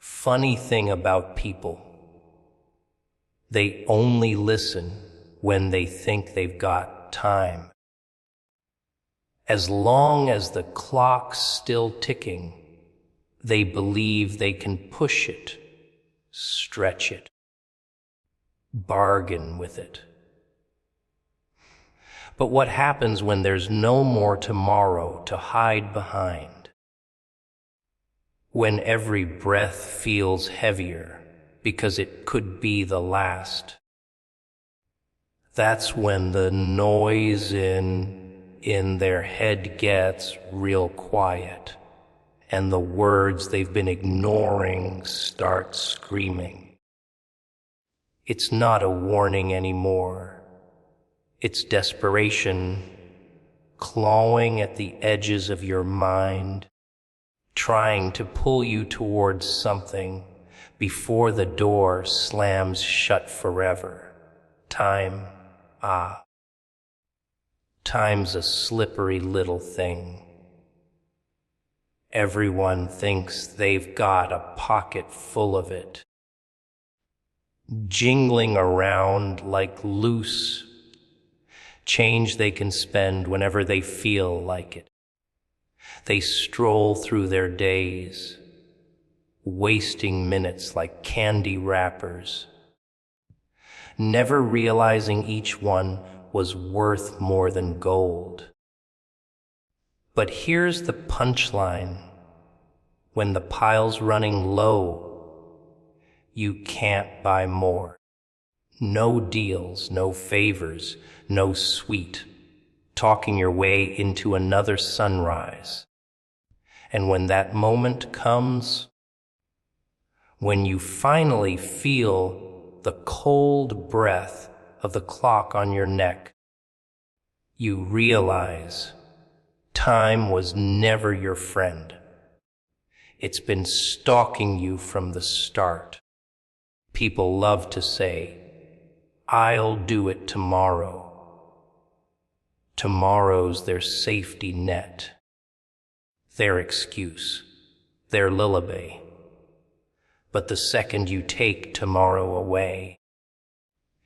Funny thing about people, they only listen when they think they've got time. As long as the clock's still ticking, they believe they can push it, stretch it, bargain with it. But what happens when there's no more tomorrow to hide behind? When every breath feels heavier because it could be the last? That's when the noise in their head gets real quiet, and the words they've been ignoring start screaming. It's not a warning anymore. It's desperation, clawing at the edges of your mind, trying to pull you towards something before the door slams shut forever. Time, time's a slippery little thing. Everyone thinks they've got a pocket full of it, jingling around like loose change they can spend whenever they feel like it. They stroll through their days, wasting minutes like candy wrappers, never realizing each one was worth more than gold. But here's the punchline. When the pile's running low, you can't buy more. No deals, no favors, no sweet, talking your way into another sunrise. And when that moment comes, when you finally feel the cold breath of the clock on your neck, you realize time was never your friend. It's been stalking you from the start. People love to say, "I'll do it tomorrow." Tomorrow's their safety net, their excuse, their lullaby. But the second you take tomorrow away,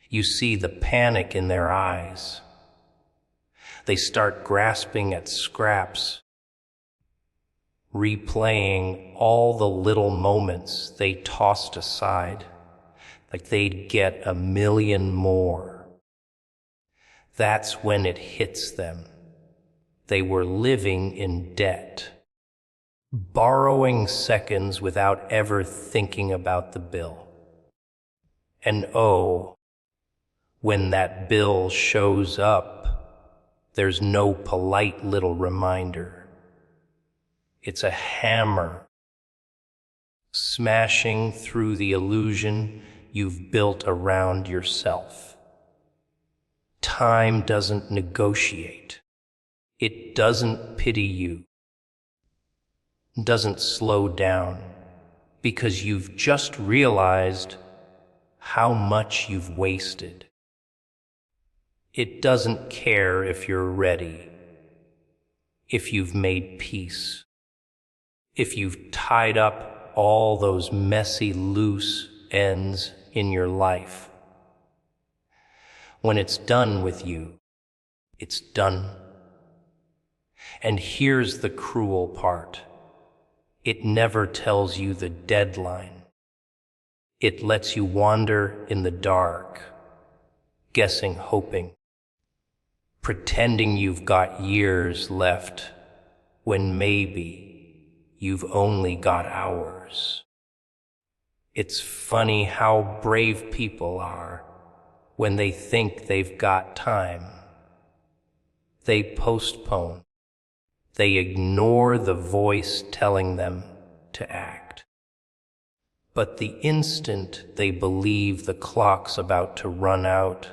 you see the panic in their eyes. They start grasping at scraps, replaying all the little moments they tossed aside, like they'd get a million more. That's when it hits them. They were living in debt, borrowing seconds without ever thinking about the bill. And oh, when that bill shows up, there's no polite little reminder. It's a hammer, smashing through the illusion you've built around yourself. Time doesn't negotiate. It doesn't pity you. Doesn't slow down because you've just realized how much you've wasted. It doesn't care if you're ready, if you've made peace, if you've tied up all those messy loose ends in your life. When it's done with you, it's done. And here's the cruel part. It never tells you the deadline. It lets you wander in the dark, guessing, hoping, pretending you've got years left when maybe you've only got hours. It's funny how brave people are when they think they've got time. They postpone. They ignore the voice telling them to act. But the instant they believe the clock's about to run out,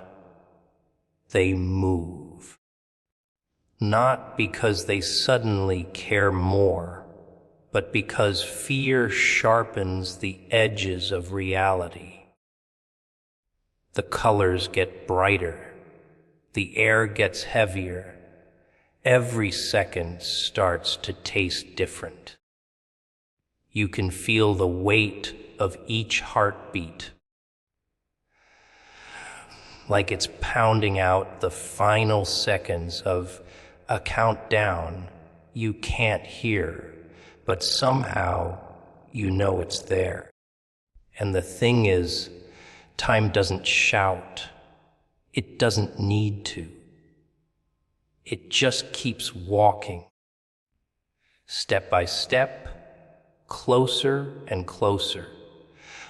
they move. Not because they suddenly care more, but because fear sharpens the edges of reality. The colors get brighter, the air gets heavier, every second starts to taste different. You can feel the weight of each heartbeat, like it's pounding out the final seconds of a countdown you can't hear, but somehow you know it's there. And the thing is, time doesn't shout. It doesn't need to. It just keeps walking, step by step, closer and closer,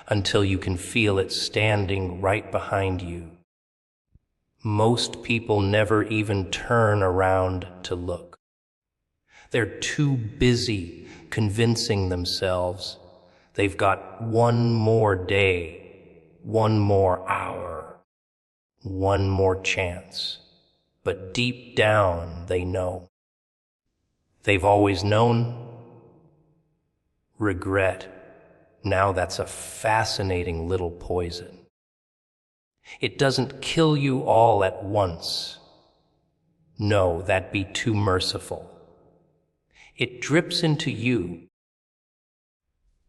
until you can feel it standing right behind you. Most people never even turn around to look. They're too busy convincing themselves they've got one more day, one more hour, one more chance. But deep down, they know. They've always known. Regret. Now that's a fascinating little poison. It doesn't kill you all at once. No, that'd be too merciful. It drips into you,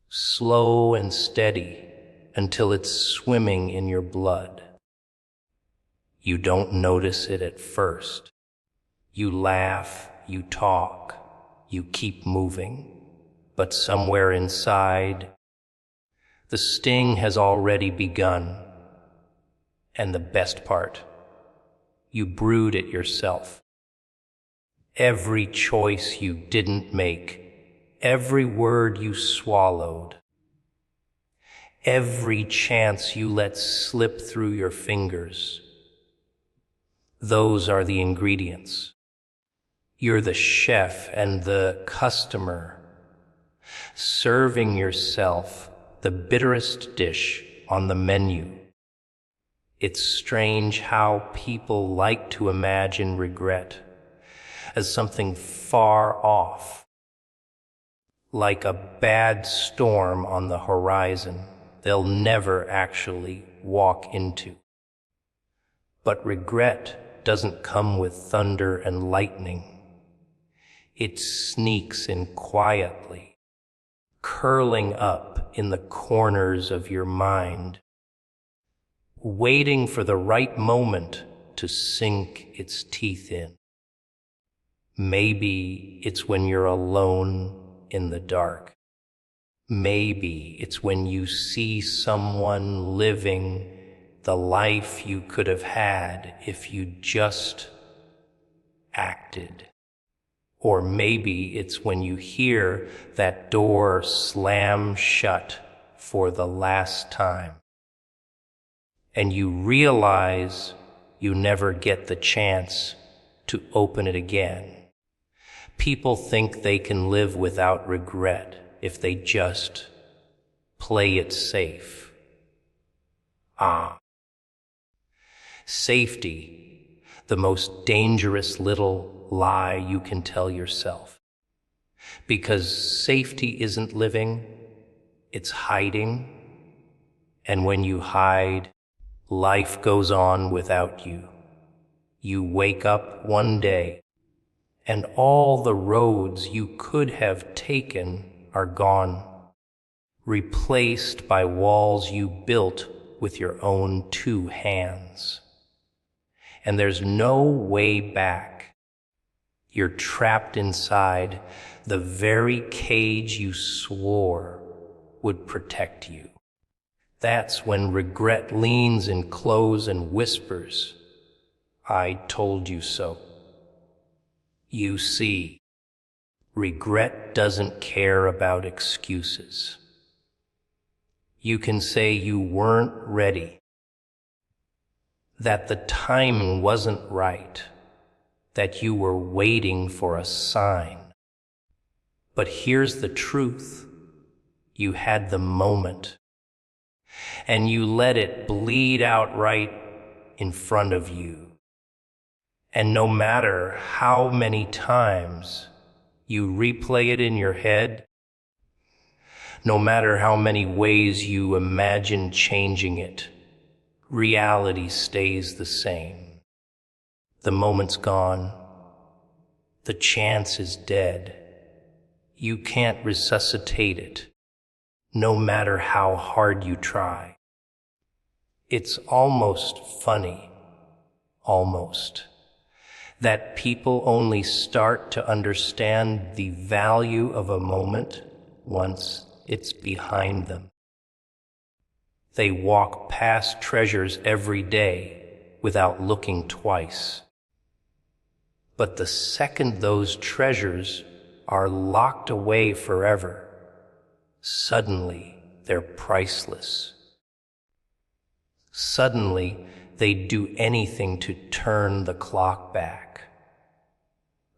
slow and steady, until it's swimming in your blood. You don't notice it at first. You laugh, you talk, you keep moving, but somewhere inside, the sting has already begun. And the best part, you brood it yourself. Every choice you didn't make, every word you swallowed, every chance you let slip through your fingers, those are the ingredients. You're the chef and the customer, serving yourself the bitterest dish on the menu. It's strange how people like to imagine regret as something far off, like a bad storm on the horizon they'll never actually walk into. But regret doesn't come with thunder and lightning. It sneaks in quietly, curling up in the corners of your mind, waiting for the right moment to sink its teeth in. Maybe it's when you're alone in the dark. Maybe it's when you see someone living the life you could have had if you just acted. Or maybe it's when you hear that door slam shut for the last time, and you realize you never get the chance to open it again. People think they can live without regret if they just play it safe. Safety, the most dangerous little lie you can tell yourself. Because safety isn't living, it's hiding. And when you hide, life goes on without you. You wake up one day, and all the roads you could have taken are gone, replaced by walls you built with your own 2 hands. And there's no way back. You're trapped inside the very cage you swore would protect you. That's when regret leans in close and whispers, "I told you so." You see, regret doesn't care about excuses. You can say you weren't ready, that the timing wasn't right, that you were waiting for a sign. But here's the truth. You had the moment, and you let it bleed out right in front of you. And no matter how many times you replay it in your head, no matter how many ways you imagine changing it, reality stays the same. The moment's gone. The chance is dead. You can't resuscitate it. no matter how hard you try. It's almost funny, almost, that people only start to understand the value of a moment once it's behind them. They walk past treasures every day without looking twice. But the second those treasures are locked away forever, suddenly they're priceless. Suddenly they'd do anything to turn the clock back.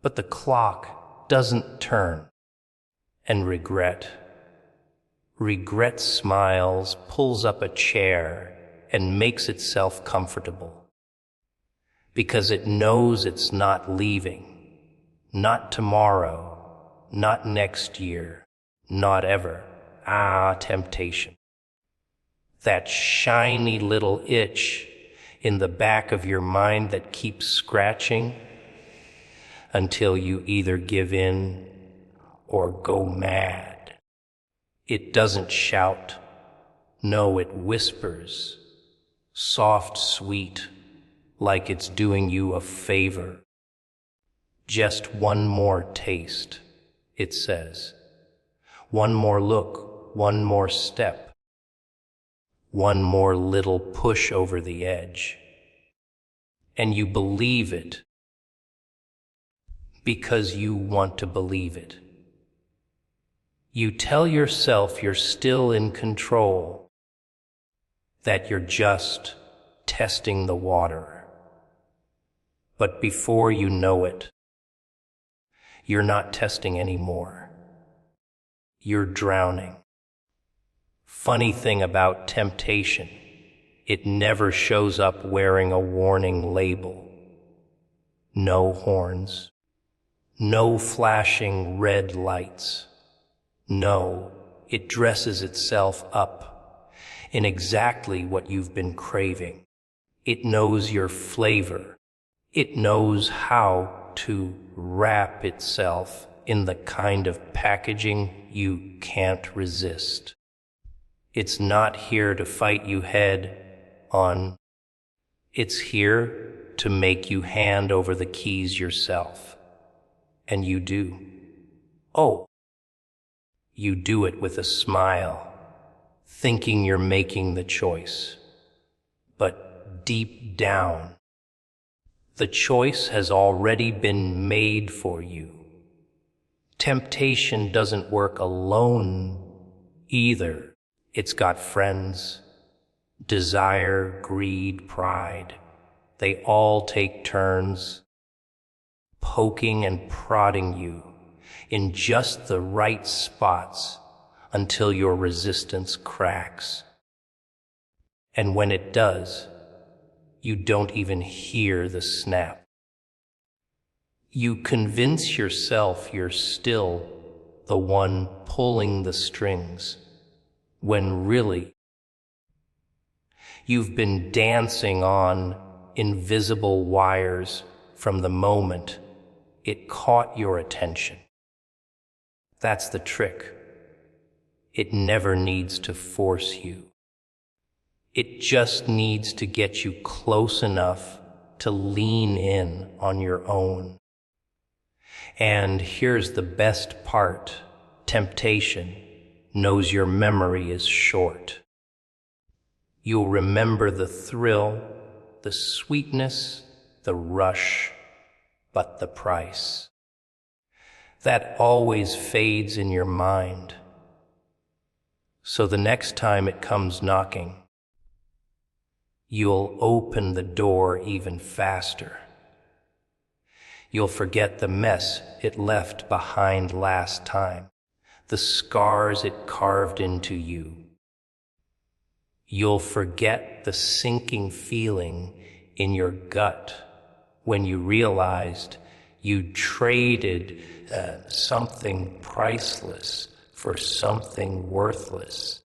But the clock doesn't turn, and regret smiles, pulls up a chair, and makes itself comfortable. Because it knows it's not leaving, not tomorrow, not next year, not ever. Temptation. That shiny little itch in the back of your mind that keeps scratching until you either give in or go mad. It doesn't shout. No, it whispers, soft, sweet, like it's doing you a favor. Just one more taste, it says. One more look, one more step. One more little push over the edge. And you believe it because you want to believe it. You tell yourself you're still in control, that you're just testing the water. But before you know it, you're not testing anymore. You're drowning. Funny thing about temptation, it never shows up wearing a warning label. No horns, no flashing red lights. No, it dresses itself up in exactly what you've been craving. It knows your flavor. It knows how to wrap itself in the kind of packaging you can't resist. It's not here to fight you head on. It's here to make you hand over the keys yourself. And you do. Oh, you do it with a smile, thinking you're making the choice. But deep down, the choice has already been made for you. Temptation doesn't work alone either. It's got friends, desire, greed, pride. They all take turns, poking and prodding you in just the right spots until your resistance cracks. And when it does, you don't even hear the snap. You convince yourself you're still the one pulling the strings, when really you've been dancing on invisible wires from the moment it caught your attention. That's the trick. It never needs to force you. It just needs to get you close enough to lean in on your own. And here's the best part. Temptation knows your memory is short. You'll remember the thrill, the sweetness, the rush, but the price. That always fades in your mind. So the next time it comes knocking, you'll open the door even faster. You'll forget the mess it left behind last time, the scars it carved into you. You'll forget the sinking feeling in your gut when you realized you traded something priceless for something worthless.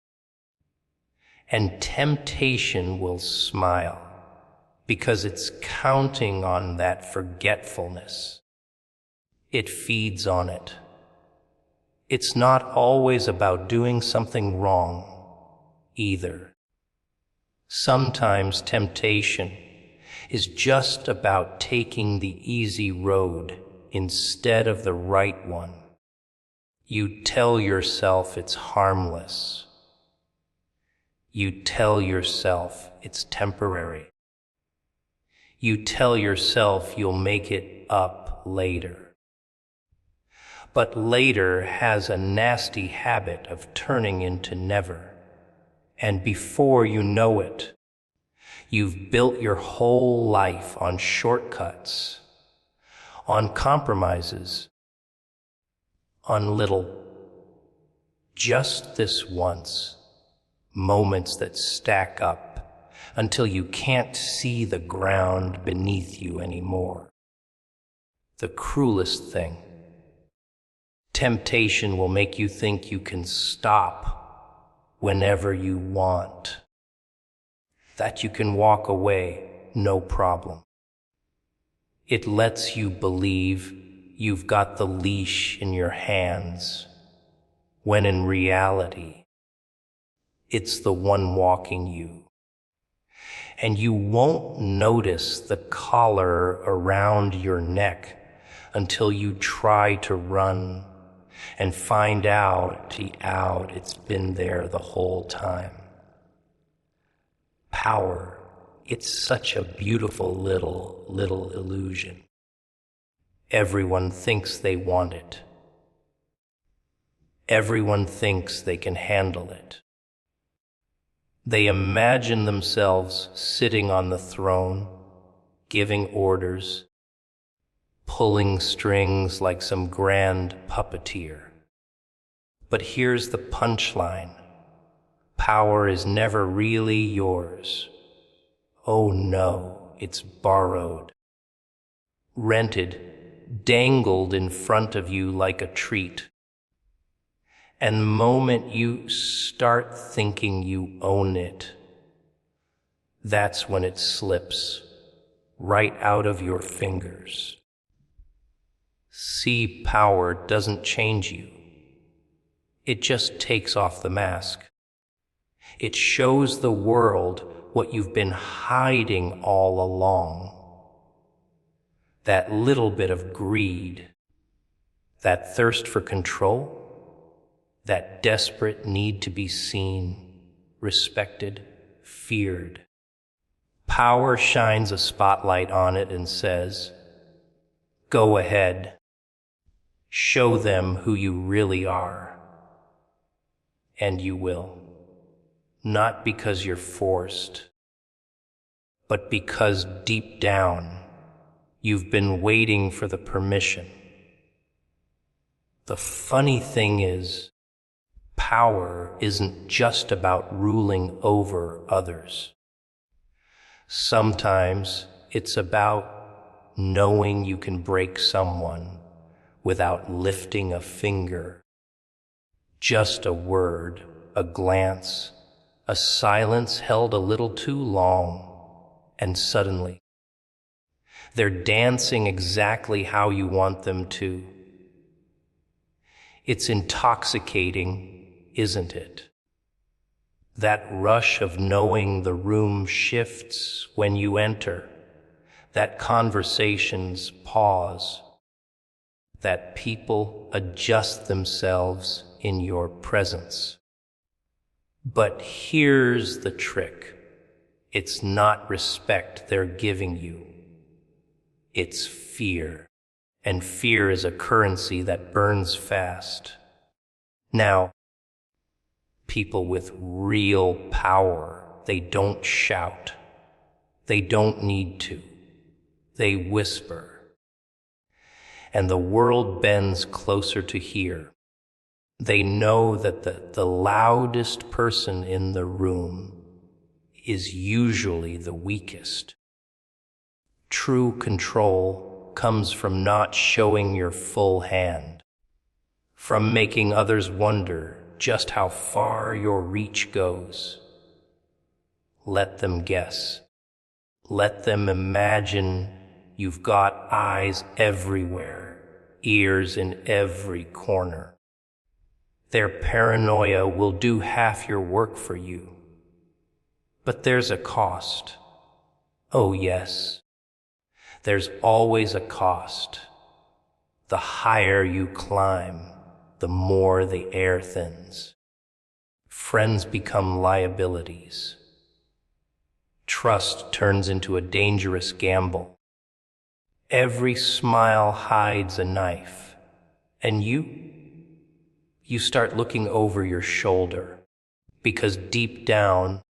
And temptation will smile because it's counting on that forgetfulness. It feeds on it. It's not always about doing something wrong either. Sometimes temptation is just about taking the easy road instead of the right one. You tell yourself it's harmless. You tell yourself it's temporary. You tell yourself you'll make it up later. But later has a nasty habit of turning into never. And before you know it, you've built your whole life on shortcuts, on compromises, on little, just this once, moments that stack up until you can't see the ground beneath you anymore. The cruelest thing, temptation will make you think you can stop whenever you want, that you can walk away, no problem. It lets you believe you've got the leash in your hands, when in reality, it's the one walking you. And you won't notice the collar around your neck until you try to run and find out it's been there the whole time. Power, it's such a beautiful little illusion. Everyone thinks they want it. Everyone thinks they can handle it. They imagine themselves sitting on the throne, giving orders, pulling strings like some grand puppeteer. But here's the punchline. Power is never really yours. Oh no, it's borrowed, rented, dangled in front of you like a treat. And the moment you start thinking you own it, that's when it slips right out of your fingers. See, power doesn't change you. It just takes off the mask. It shows the world what you've been hiding all along. That little bit of greed, that thirst for control, that desperate need to be seen, respected, feared. Power shines a spotlight on it and says, go ahead, show them who you really are. And you will. Not because you're forced, but because deep down, you've been waiting for the permission. The funny thing is, power isn't just about ruling over others. Sometimes it's about knowing you can break someone without lifting a finger. Just a word, a glance, a silence held a little too long, and suddenly, they're dancing exactly how you want them to. It's intoxicating, isn't it? That rush of knowing the room shifts when you enter, that conversations pause, that people adjust themselves in your presence. But here's the trick. It's not respect they're giving you. It's fear. And fear is a currency that burns fast. Now, people with real power, they don't shout. They don't need to. They whisper. And the world bends closer to hear. They know that the loudest person in the room is usually the weakest. True control comes from not showing your full hand, from making others wonder just how far your reach goes. Let them guess. Let them imagine you've got eyes everywhere, ears in every corner. Their paranoia will do half your work for you. But there's a cost. Oh yes, there's always a cost. The higher you climb, the more the air thins. Friends become liabilities. Trust turns into a dangerous gamble. Every smile hides a knife, and you start looking over your shoulder, because deep down,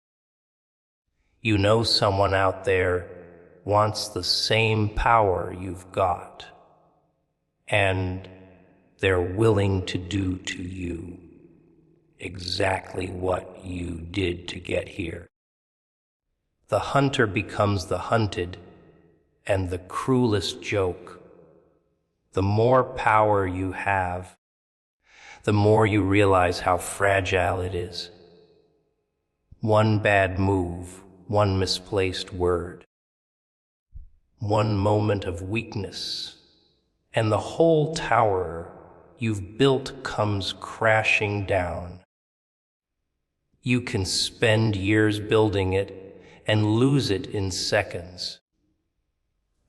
you know someone out there wants the same power you've got, and they're willing to do to you exactly what you did to get here. The hunter becomes the hunted, and the cruelest joke. The more power you have, the more you realize how fragile it is. One bad move, one misplaced word, one moment of weakness, and the whole tower you've built comes crashing down. You can spend years building it and lose it in seconds.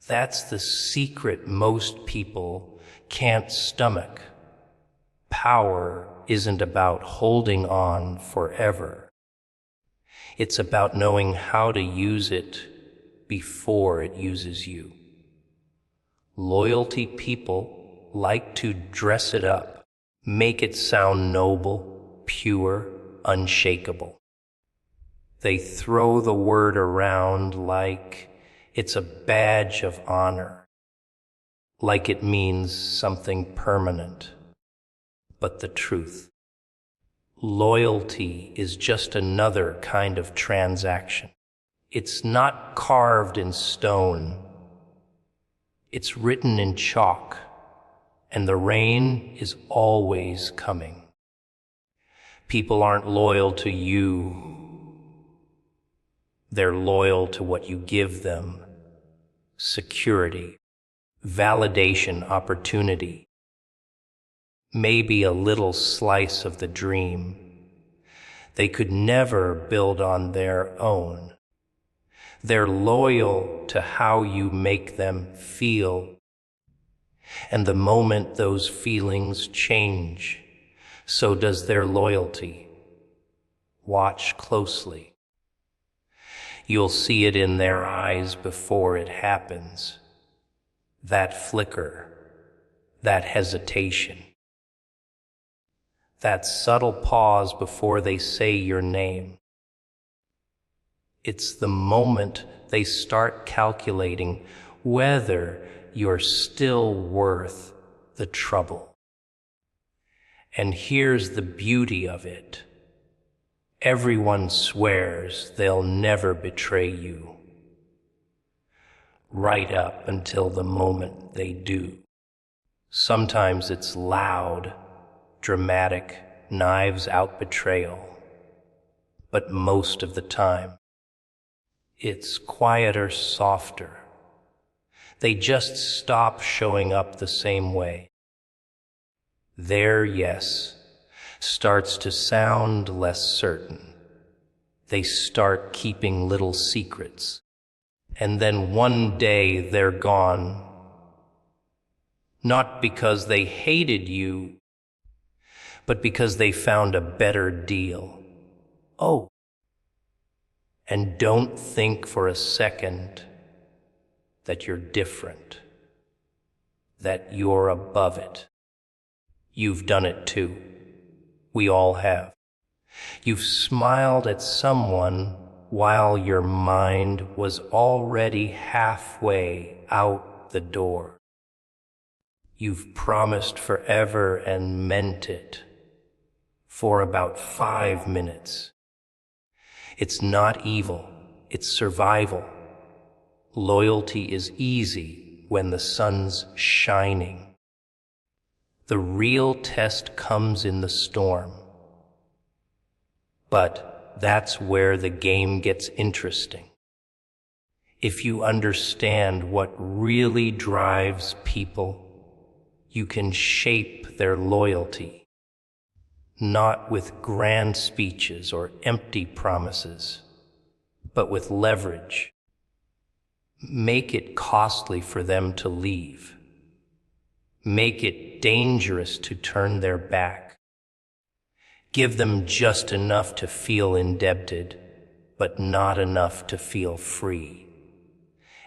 That's the secret most people can't stomach. Power isn't about holding on forever. It's about knowing how to use it before it uses you. Loyalty people like to dress it up, make it sound noble, pure, unshakable. They throw the word around like it's a badge of honor, like it means something permanent. But the truth, loyalty is just another kind of transaction. It's not carved in stone. It's written in chalk, and the rain is always coming. People aren't loyal to you. They're loyal to what you give them. Security, validation, opportunity, maybe a little slice of the dream they could never build on their own. They're loyal to how you make them feel. And the moment those feelings change, so does their loyalty. Watch closely. You'll see it in their eyes before it happens. That flicker, that hesitation, that subtle pause before they say your name. It's the moment they start calculating whether you're still worth the trouble. And here's the beauty of it. Everyone swears they'll never betray you, right up until the moment they do. Sometimes it's loud, dramatic, knives out betrayal, but most of the time, it's quieter, softer. They just stop showing up the same way. Their yes starts to sound less certain. They start keeping little secrets. And then one day they're gone. Not because they hated you, but because they found a better deal. Oh, and don't think for a second that you're different, that you're above it. You've done it too. We all have. You've smiled at someone while your mind was already halfway out the door. You've promised forever and meant it for about 5 minutes. It's not evil, it's survival. Loyalty is easy when the sun's shining. The real test comes in the storm. But that's where the game gets interesting. If you understand what really drives people, you can shape their loyalty. not with grand speeches or empty promises, but with leverage. Make it costly for them to leave. Make it dangerous to turn their back. Give them just enough to feel indebted, but not enough to feel free.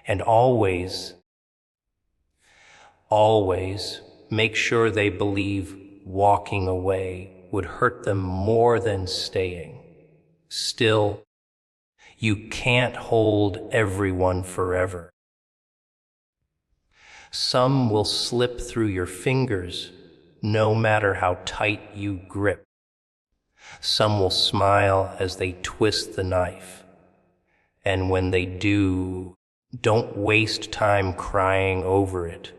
And always make sure they believe walking away would hurt them more than staying. Still, you can't hold everyone forever. Some will slip through your fingers, no matter how tight you grip. Some will smile as they twist the knife. And when they do, don't waste time crying over it.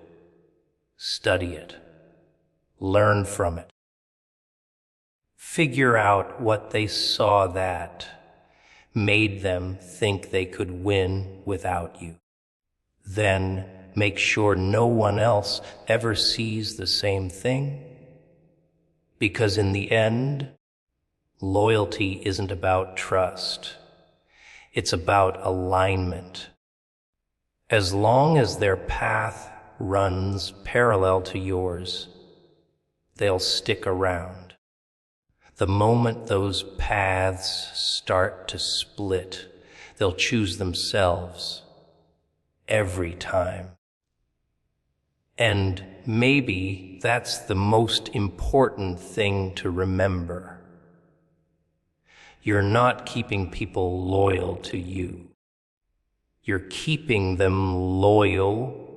Study it. Learn from it. Figure out what they saw that made them think they could win without you. Then make sure no one else ever sees the same thing. Because in the end, loyalty isn't about trust. It's about alignment. As long as their path runs parallel to yours, they'll stick around. The moment those paths start to split, they'll choose themselves every time. And maybe that's the most important thing to remember. You're not keeping people loyal to you. You're keeping them loyal